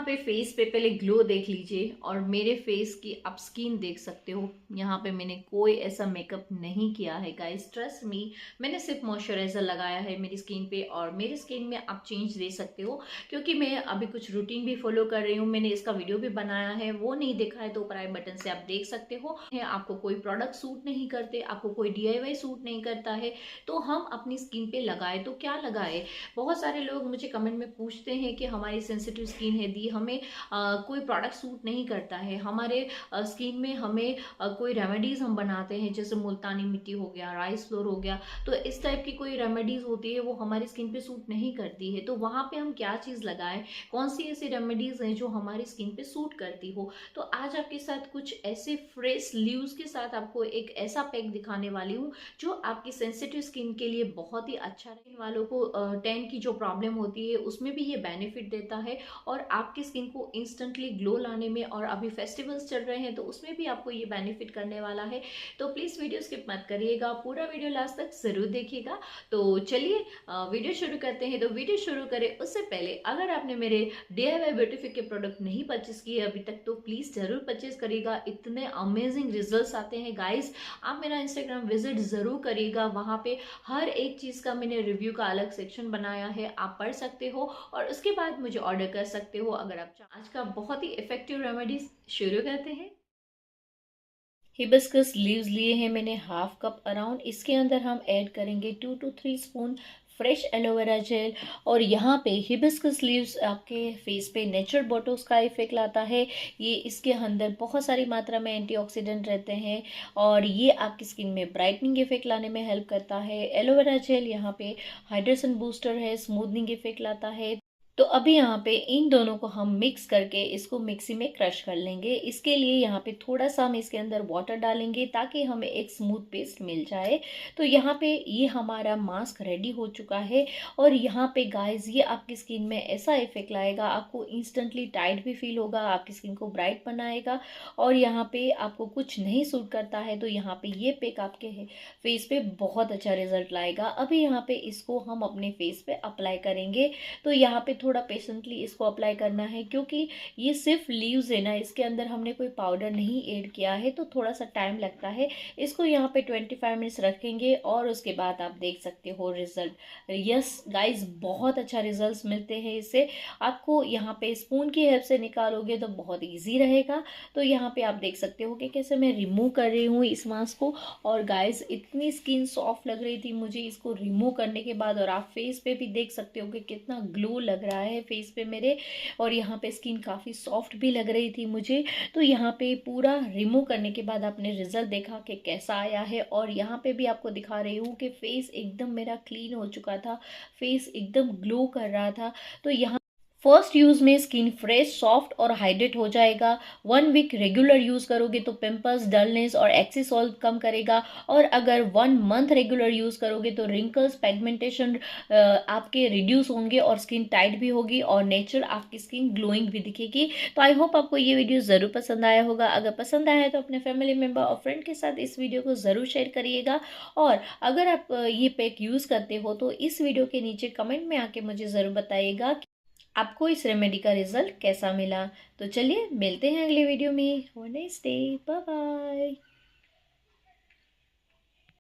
पे फेस पे पहले ग्लो देख लीजिए और मेरे फेस की आप स्किन देख सकते हो। यहाँ पे मैंने कोई ऐसा मेकअप नहीं किया है गाइस, ट्रस्ट मी। मैंने सिर्फ मॉइस्चराइजर लगाया है मेरी स्किन पे और मेरी स्किन में आप चेंज दे सकते हो, क्योंकि मैं अभी कुछ रूटीन भी फॉलो कर रही हूँ। मैंने इसका वीडियो भी बनाया है, वो नहीं देखा है तो ऊपर आई बटन से आप देख सकते हो। आपको कोई प्रोडक्ट सूट नहीं करते, आपको कोई DIY सूट नहीं करता है, तो हम अपनी स्किन पे लगाए तो क्या लगाए। बहुत सारे लोग मुझे कमेंट में पूछते हैं कि हमारी सेंसिटिव स्किन है दी, हमें कोई प्रोडक्ट सूट नहीं करता है हमारे स्किन में, हमें कोई रेमेडीज हम बनाते हैं जैसे मुल्तानी मिट्टी हो गया, राइस फ्लोर हो गया, तो इस टाइप की कोई रेमेडीज होती है वो हमारी स्किन पे सूट नहीं करती है। तो वहाँ पे हम क्या चीज़ लगाएं, कौन सी ऐसी रेमेडीज हैं जो हमारी स्किन पे सूट करती हो। तो आज आपके साथ कुछ ऐसे फ्रेश लीव्स के साथ आपको एक ऐसा पैक दिखाने वाली हूँ जो आपकी सेंसिटिव स्किन के लिए बहुत ही अच्छा है। इन वालों को टैन की जो प्रॉब्लम होती है उसमें भी ये बेनिफिट देता है और आपकी स्किन को इंस्टेंटली ग्लो लाने में, और अभी फेस्टिवल्स चल रहे हैं तो उसमें भी आपको ये बेनिफिट करने वाला है। तो प्लीज़ वीडियो स्किप मत करिएगा, पूरा वीडियो लास्ट तक ज़रूर देखिएगा। तो चलिए वीडियो शुरू करते हैं। तो वीडियो शुरू करें उससे पहले अगर आपने मेरे DIY ब्यूटीफिक के प्रोडक्ट नहीं परचेस किए अभी तक तो प्लीज़ ज़रूर परचेस करिएगा। इतने अमेजिंग रिजल्ट्स आते हैं गाइस। आप मेरा इंस्टाग्राम विजिट ज़रूर करिएगा, वहाँ पे हर एक चीज़ का मैंने रिव्यू का अलग सेक्शन बनाया है, आप पढ़ सकते हो और उसके बाद मुझे ऑर्डर कर सकते हो अगर आप चाहें। आज का बहुत ही इफेक्टिव रेमेडीज शुरू करते हैं। हिबिस्कस लीव्स लिए हैं मैंने हाफ कप अराउंड। इसके अंदर हम ऐड करेंगे 2 to 3 spoon fresh aloe vera gel. और यहाँ पे हिबिस्कस लीव्स आपके फेस पे नेचुरल बोटॉक्स का इफेक्ट लाता है। ये इसके अंदर बहुत सारी मात्रा में एंटीऑक्सीडेंट रहते हैं और ये आपकी स्किन में ब्राइटनिंग इफेक्ट लाने में हेल्प करता है। एलोवेरा जेल यहाँ पे हाइड्रेशन बूस्टर है, स्मूथनिंग इफेक्ट लाता है। तो अभी यहाँ पे इन दोनों को हम मिक्स करके इसको मिक्सी में क्रश कर लेंगे। इसके लिए यहाँ पे थोड़ा सा हम इसके अंदर वाटर डालेंगे ताकि हमें एक स्मूथ पेस्ट मिल जाए। तो यहाँ पे ये हमारा मास्क रेडी हो चुका है और यहाँ पे गाइस ये आपकी स्किन में ऐसा इफेक्ट लाएगा, आपको इंस्टेंटली टाइट भी फील होगा, आपकी स्किन को ब्राइट बनाएगा। और यहाँ पे आपको कुछ नहीं सूट करता है तो यहाँ पे ये पैक आपके फेस पे बहुत अच्छा रिजल्ट लाएगा। अभी यहाँ पे इसको हम अपने फेस पे अप्लाई करेंगे। तो यहाँ पे थोड़ा पेशेंटली इसको अप्लाई करना है क्योंकि ये सिर्फ लीव्स है ना, इसके अंदर हमने कोई पाउडर नहीं ऐड किया है तो थोड़ा सा टाइम लगता है। इसको यहाँ पे 25 मिनट्स रखेंगे और उसके बाद आप देख सकते हो रिजल्ट। यस गाइज, बहुत अच्छा रिजल्ट मिलते हैं इससे। आपको यहाँ पे स्पून की हेल्प से निकालोगे तो बहुत ईजी रहेगा। तो यहाँ पे आप देख सकते हो कि कैसे मैं रिमूव कर रही हूँ इस मास्क को। और गाइज इतनी स्किन सॉफ्ट लग रही थी मुझे इसको रिमूव करने के बाद, और आप फेस पे भी देख सकते हो कि कितना ग्लो लग रहा है फेस पे मेरे। और यहाँ पे स्किन काफ़ी सॉफ्ट भी लग रही थी मुझे। तो यहाँ पे पूरा रिमूव करने के बाद आपने रिजल्ट देखा कि कैसा आया है। और यहाँ पे भी आपको दिखा रही हूँ कि फेस एकदम मेरा क्लीन हो चुका था, फेस एकदम ग्लो कर रहा था। तो यहाँ फर्स्ट यूज में स्किन फ्रेश, सॉफ्ट और हाइड्रेट हो जाएगा। 1 वीक रेगुलर यूज करोगे तो पिंपल्स, डलनेस और एक्से सॉल्व कम करेगा। और अगर 1 मंथ रेगुलर यूज करोगे तो रिंकल्स, पिगमेंटेशन आपके रिड्यूस होंगे और स्किन टाइट भी होगी और नेचुरल आपकी स्किन ग्लोइंग भी दिखेगी। तो आई होप आपको ये वीडियो ज़रूर पसंद आया होगा। अगर पसंद आया है तो अपने फैमिली मेम्बर और फ्रेंड के साथ इस वीडियो को ज़रूर शेयर करिएगा। और अगर आप ये पैक यूज़ करते हो तो इस वीडियो के नीचे कमेंट में आके मुझे ज़रूर बताइएगा आपको इस रेमेडी का रिजल्ट कैसा मिला। तो चलिए मिलते हैं अगले वीडियो में। Have a nice day, bye bye.